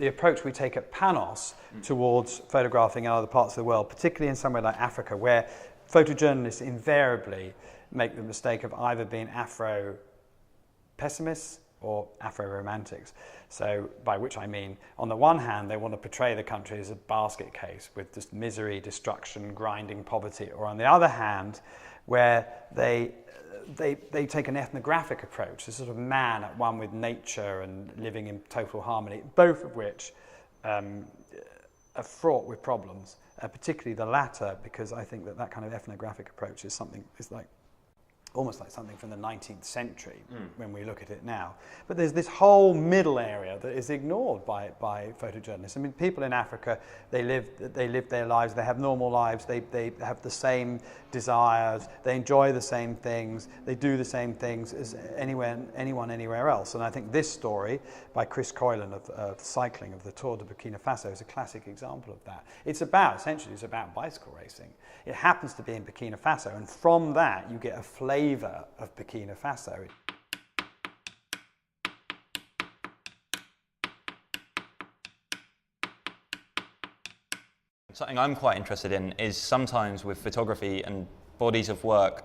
the approach we take at Panos towards photographing in other parts of the world, particularly in somewhere like Africa, where photojournalists invariably make the mistake of either being Afro-pessimists or Afro-romantics. So by which I mean, on the one hand, they want to portray the country as a basket case with just misery, destruction, grinding poverty, or on the other hand, where they take an ethnographic approach, a sort of man at one with nature and living in total harmony, both of which are fraught with problems, particularly the latter, because I think that kind of ethnographic approach is almost like something from the 19th century when we look at it now. But there's this whole middle area that is ignored by photojournalists. I mean, people in Africa, they live their lives, they have normal lives, they have the same desires, they enjoy the same things, they do the same things as anyone anywhere else. And I think this story by Chris Coylan of cycling of the Tour de Burkina Faso is a classic example of that. Essentially it's about bicycle racing. It happens to be in Burkina Faso, and from that you get a flavour of Burkina Faso. Something I'm quite interested in is sometimes with photography and bodies of work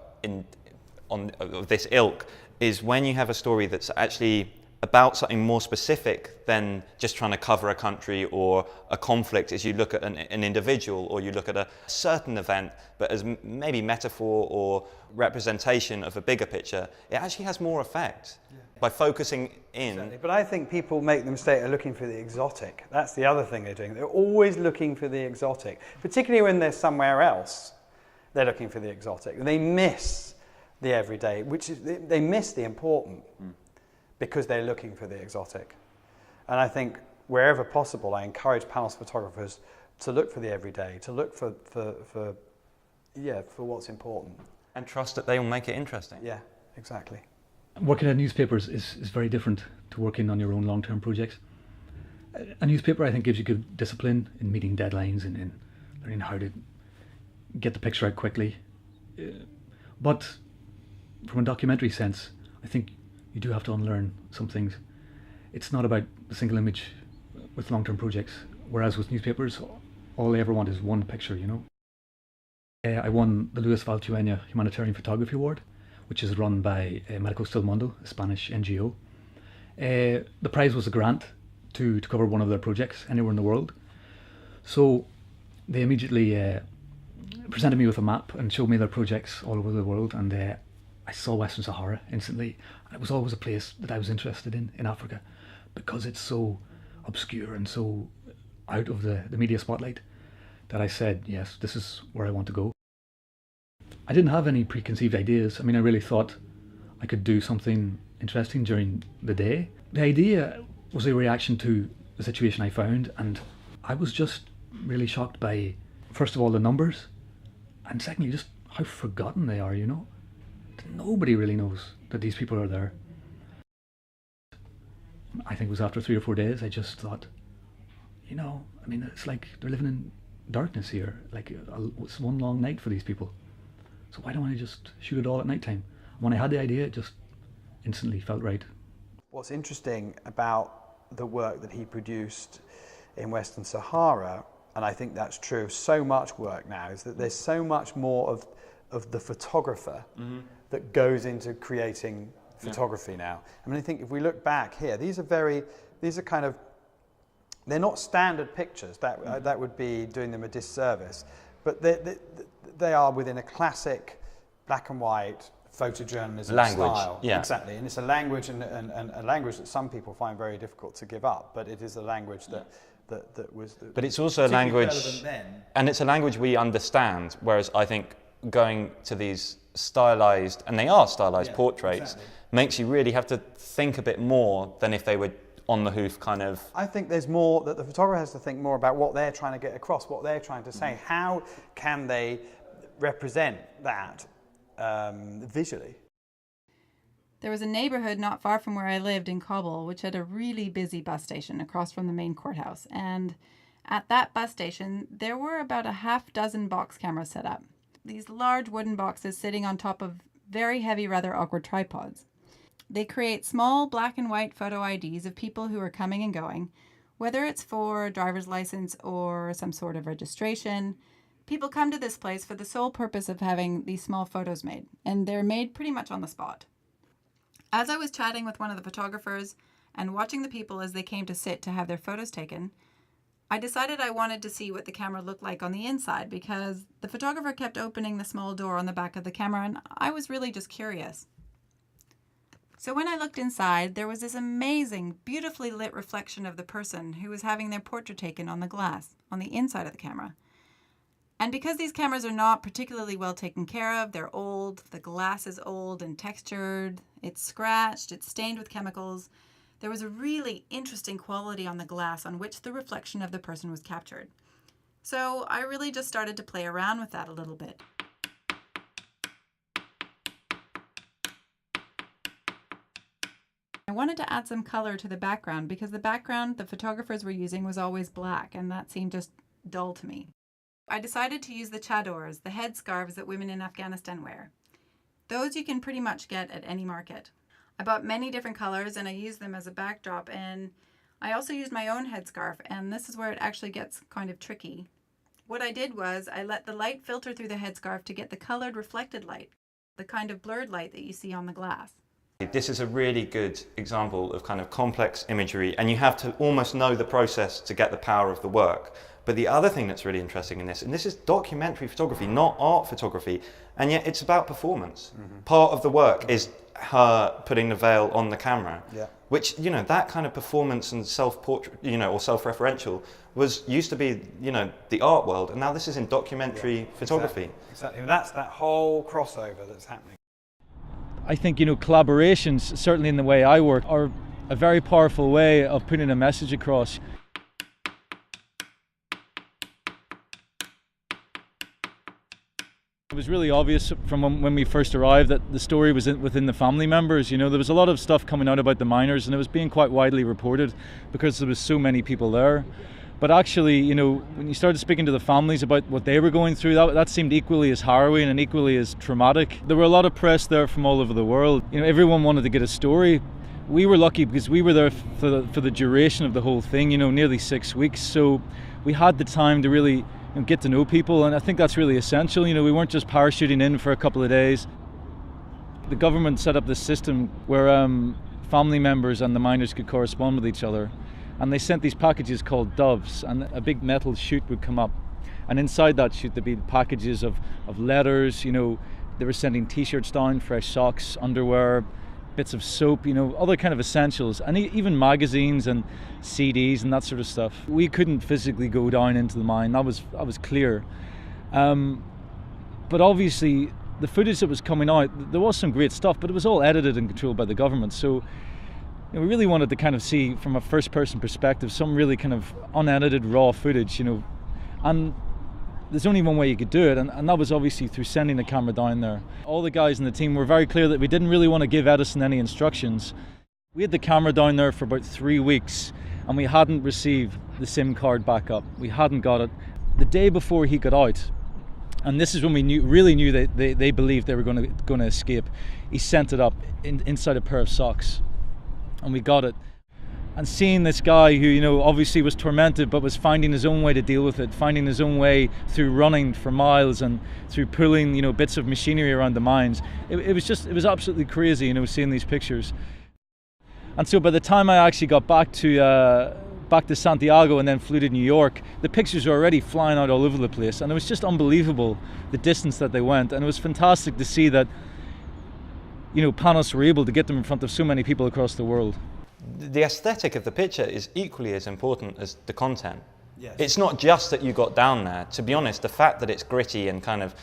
of this ilk, is when you have a story that's actually about something more specific than just trying to cover a country or a conflict, as you look at an individual or you look at a certain event, but as maybe metaphor or representation of a bigger picture, it actually has more effect by focusing in. Exactly. But I think people make the mistake of looking for the exotic. That's the other thing they're doing. They're always looking for the exotic, particularly when they're somewhere else. They're looking for the exotic. They miss the everyday, they miss the important. Because they're looking for the exotic. And I think wherever possible, I encourage Panos photographers to look for the everyday, to look for what's important. And trust that they will make it interesting. Yeah, exactly. Working at newspapers is very different to working on your own long-term projects. A newspaper, I think, gives you good discipline in meeting deadlines and in learning how to get the picture out quickly. But from a documentary sense, I think you do have to unlearn some things. It's not about the single image with long-term projects, whereas with newspapers, all they ever want is one picture, you know. I won the Luis Valtuena Humanitarian Photography Award, which is run by Médicos del Mundo, a Spanish NGO. The prize was a grant to cover one of their projects anywhere in the world. So they immediately presented me with a map and showed me their projects all over the world, and I saw Western Sahara instantly. It was always a place that I was interested in Africa, because it's so obscure and so out of the media spotlight, that I said, yes, this is where I want to go. I didn't have any preconceived ideas. I mean, I really thought I could do something interesting during the day. The idea was a reaction to the situation I found, and I was just really shocked by, first of all, the numbers, and secondly, just how forgotten they are, you know. Nobody really knows that these people are there. I think it was after 3 or 4 days, I just thought, you know, I mean, it's like they're living in darkness here. Like, it's one long night for these people. So why don't I just shoot it all at night time? When I had the idea, it just instantly felt right. What's interesting about the work that he produced in Western Sahara, and I think that's true of so much work now, is that there's so much more of the photographer that goes into creating photography now. I mean, I think if we look back here, these are kind of, they're not standard pictures. That would be doing them a disservice, but they are within a classic black and white photojournalism style. Yeah. Exactly, and it's a language and a language that some people find very difficult to give up, but it is a language that was. But it's also a language, and it's a language we understand. Whereas I think going to these stylized, and they are stylized portraits, makes you really have to think a bit more than if they were on the hoof kind of. I think there's more that the photographer has to think more about what they're trying to get across, what they're trying to say. How can they represent that visually? There was a neighborhood not far from where I lived in Kabul, which had a really busy bus station across from the main courthouse. And at that bus station, there were about a half dozen box cameras set up. These large wooden boxes sitting on top of very heavy, rather awkward tripods. They create small black and white photo IDs of people who are coming and going, Whether it's for a driver's license or some sort of registration, people come to this place for the sole purpose of having these small photos made, and they're made pretty much on the spot. As I was chatting with one of the photographers and watching the people as they came to sit to have their photos taken, I decided I wanted to see what the camera looked like on the inside because the photographer kept opening the small door on the back of the camera and I was really just curious. So when I looked inside, there was this amazing, beautifully lit reflection of the person who was having their portrait taken on the glass, on the inside of the camera. And because these cameras are not particularly well taken care of, they're old, the glass is old and textured, it's scratched, it's stained with chemicals, there was a really interesting quality on the glass on which the reflection of the person was captured. So I really just started to play around with that a little bit. I wanted to add some color to the background because the background the photographers were using was always black and that seemed just dull to me. I decided to use the chadors, the headscarves that women in Afghanistan wear. Those you can pretty much get at any market. I bought many different colors and I used them as a backdrop, and I also used my own headscarf, and this is where it actually gets kind of tricky. What I did was I let the light filter through the headscarf to get the colored reflected light, the kind of blurred light that you see on the glass. This is a really good example of kind of complex imagery, and you have to almost know the process to get the power of the work. But the other thing that's really interesting in this, and this is documentary photography, not art photography, and yet it's about performance. Part of the work is her putting the veil on the camera, which, you know, that kind of performance and self-portrait, you know, or self-referential used to be, you know, the art world, and now this is in documentary photography. Exactly. And that's that whole crossover that's happening. I think, you know, collaborations, certainly in the way I work, are a very powerful way of putting a message across. It was really obvious from when we first arrived that the story was within the family members. You know, there was a lot of stuff coming out about the miners and it was being quite widely reported because there was so many people there. But actually, you know, when you started speaking to the families about what they were going through, that seemed equally as harrowing and equally as traumatic. There were a lot of press there from all over the world. You know, everyone wanted to get a story. We were lucky because we were there for the duration of the whole thing, you know, nearly 6 weeks. So we had the time to really get to know people, and I think that's really essential. You know, we weren't just parachuting in for a couple of days. The government set up this system where family members and the miners could correspond with each other, and they sent these packages called doves, and a big metal chute would come up, and inside that chute there'd be packages of letters. You know, they were sending t-shirts down, fresh socks, underwear, bits of soap, you know, other kind of essentials, and even magazines and CDs and that sort of stuff. We couldn't physically go down into the mine, that was clear. But obviously the footage that was coming out, there was some great stuff, but it was all edited and controlled by the government. So, you know, we really wanted to kind of see from a first person perspective some really kind of unedited raw footage, you know, and there's only one way you could do it, and that was obviously through sending the camera down there. All the guys in the team were very clear that we didn't really want to give Edison any instructions. We had the camera down there for about 3 weeks and we hadn't received the SIM card back up. We hadn't got it. The day before he got out, and this is when we really knew that they believed they were going to escape, he sent it up inside a pair of socks, and we got it. And seeing this guy who, you know, obviously was tormented but was finding his own way to deal with it, finding his own way through running for miles and through pulling, you know, bits of machinery around the mines. It was absolutely crazy, you know, seeing these pictures. And so by the time I actually got back to Santiago and then flew to New York, the pictures were already flying out all over the place, and it was just unbelievable the distance that they went. And it was fantastic to see that, you know, Panos were able to get them in front of so many people across the world. The aesthetic of the picture is equally as important as the content. Yes. It's not just that you got down there. To be honest, the fact that it's gritty and kind of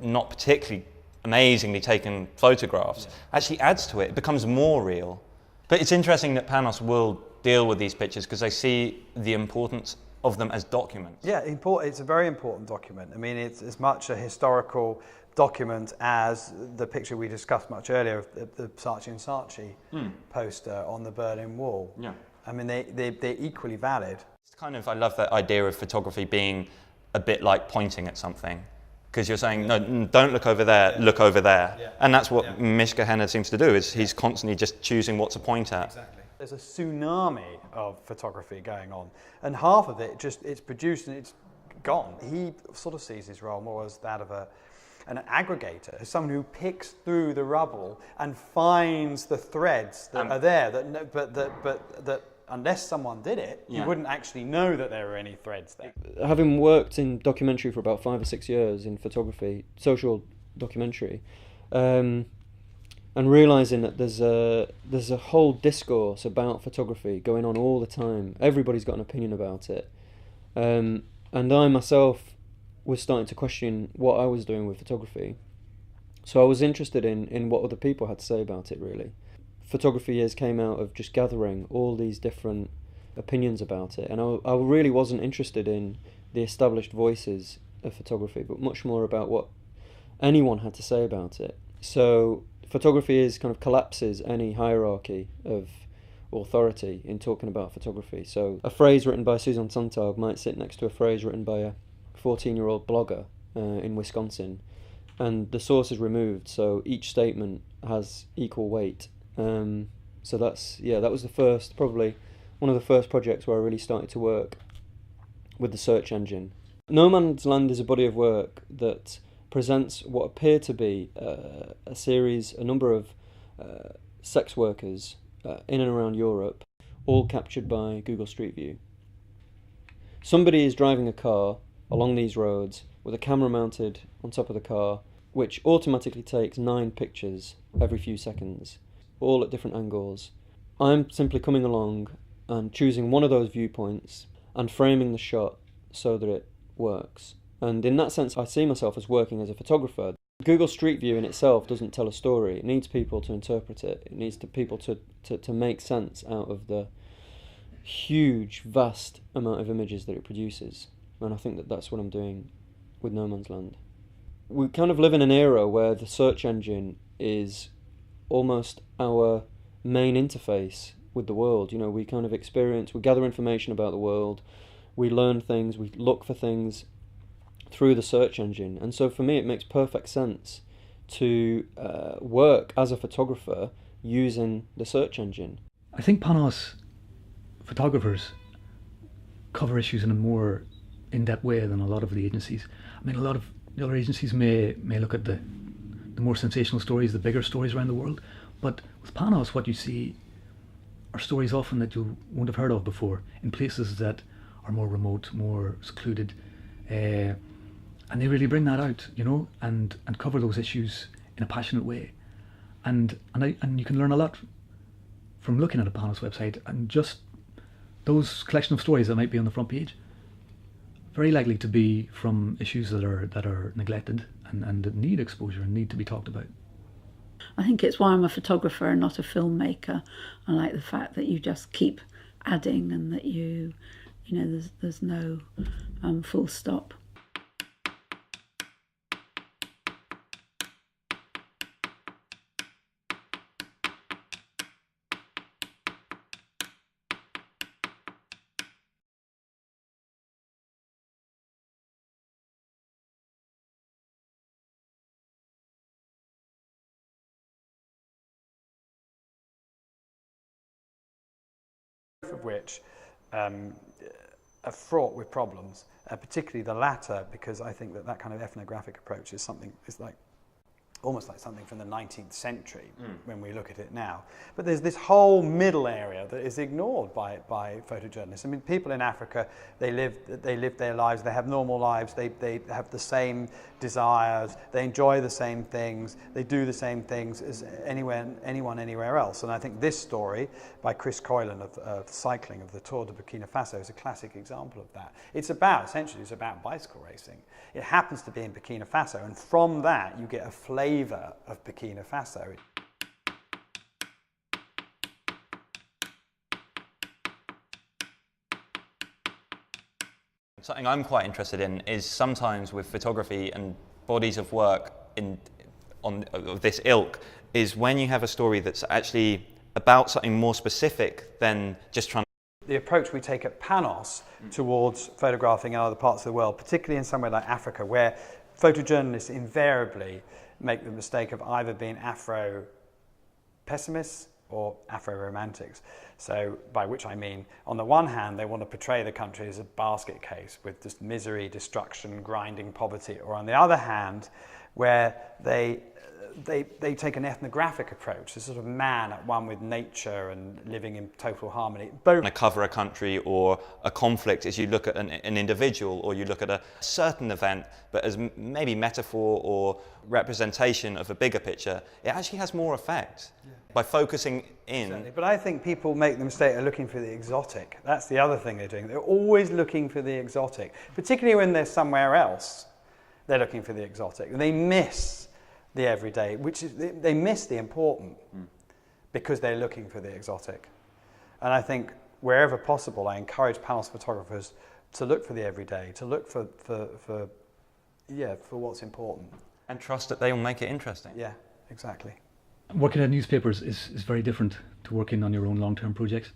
not particularly amazingly taken photographs actually adds to it. It becomes more real. But it's interesting that Panos will deal with these pictures because they see the importance of them as documents. Yeah, it's a very important document. I mean, it's as much a historical document as the picture we discussed much earlier of the Saatchi and Saatchi poster on the Berlin Wall. Yeah. I mean, they're equally valid. It's kind of, I love that idea of photography being a bit like pointing at something. Because you're saying, no, don't look over there, look over there. Yeah. And that's what Mishka Henner seems to do, is he's constantly just choosing what to point at. Exactly. There's a tsunami of photography going on, and half of it it's produced and it's gone. He sort of sees his role more as that of an aggregator, as someone who picks through the rubble and finds the threads that are there, that unless someone did it, you wouldn't actually know that there were any threads there. Having worked in documentary for about 5 or 6 years in photography, social documentary, and realising that there's a whole discourse about photography going on all the time. Everybody's got an opinion about it. And I myself was starting to question what I was doing with photography. So I was interested in what other people had to say about it, really. Photography years came out of just gathering all these different opinions about it. And I really wasn't interested in the established voices of photography, but much more about what anyone had to say about it. So photography is kind of collapses any hierarchy of authority in talking about photography. So a phrase written by Susan Sontag might sit next to a phrase written by a 14-year-old blogger in Wisconsin, and the source is removed, so each statement has equal weight. So that was probably one of the first projects where I really started to work with the search engine. No Man's Land is a body of work that presents what appear to be a number of sex workers in and around Europe, all captured by Google Street View. Somebody is driving a car along these roads with a camera mounted on top of the car, which automatically takes 9 pictures every few seconds, all at different angles. I'm simply coming along and choosing one of those viewpoints and framing the shot so that it works. And in that sense, I see myself as working as a photographer. Google Street View in itself doesn't tell a story. It needs people to interpret it. It needs people to make sense out of the huge, vast amount of images that it produces. And I think that that's what I'm doing with No Man's Land. We kind of live in an era where the search engine is almost our main interface with the world. You know, we kind of we gather information about the world, we learn things, we look for things through the search engine. And so for me it makes perfect sense to work as a photographer using the search engine. I think Panos photographers cover issues in a more in-depth way than a lot of the agencies. I mean, a lot of the other agencies may look at the more sensational stories, the bigger stories around the world, but with Panos what you see are stories often that you won't have heard of before, in places that are more remote, more secluded, and they really bring that out, you know, and cover those issues in a passionate way, and you can learn a lot from looking at a Panos website, and just those collection of stories that might be on the front page, very likely to be from issues that are neglected and that need exposure and need to be talked about. I think it's why I'm a photographer and not a filmmaker. I like the fact that you just keep adding and that you know, there's no full stop. Of which are fraught with problems, particularly the latter, because I think that kind of ethnographic approach is almost like something from the 19th century when we look at it now. But there's this whole middle area that is ignored by photojournalists. I mean, people in Africa, they live their lives, they have normal lives, they have the same desires, they enjoy the same things, they do the same things as anyone anywhere else. And I think this story by Chris Coylan of cycling of the Tour de Burkina Faso is a classic example of that. Essentially it's about bicycle racing. It happens to be in Burkina Faso, and from that you get a flavour of Burkina Faso. Something I'm quite interested in is sometimes with photography and bodies of work of this ilk, is when you have a story that's actually about something more specific than just trying. The approach we take at Panos towards photographing in other parts of the world, particularly in somewhere like Africa, where photojournalists invariably make the mistake of either being Afro-pessimists or Afro-Romantics. So by which I mean, on the one hand, they want to portray the country as a basket case with just misery, destruction, grinding poverty, or on the other hand, where they take an ethnographic approach, a sort of man at one with nature and living in total harmony. Both cover a country or a conflict as you look at an individual, or you look at a certain event, but as maybe metaphor or representation of a bigger picture, it actually has more effect by focusing in. Certainly. But I think people make the mistake of looking for the exotic. That's the other thing they're doing. They're always looking for the exotic, particularly when they're somewhere else. They're looking for the exotic. And they miss the everyday, which is, they miss the important because they're looking for the exotic. And I think wherever possible, I encourage Panos photographers to look for the everyday, to look for what's important. And trust that they will make it interesting. Yeah, exactly. Working at newspapers is very different to working on your own long-term projects.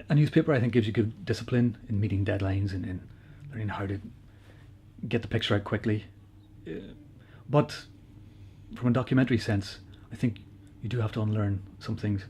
A newspaper, I think, gives you good discipline in meeting deadlines and in learning how to get the picture out quickly. But from a documentary sense, I think you do have to unlearn some things.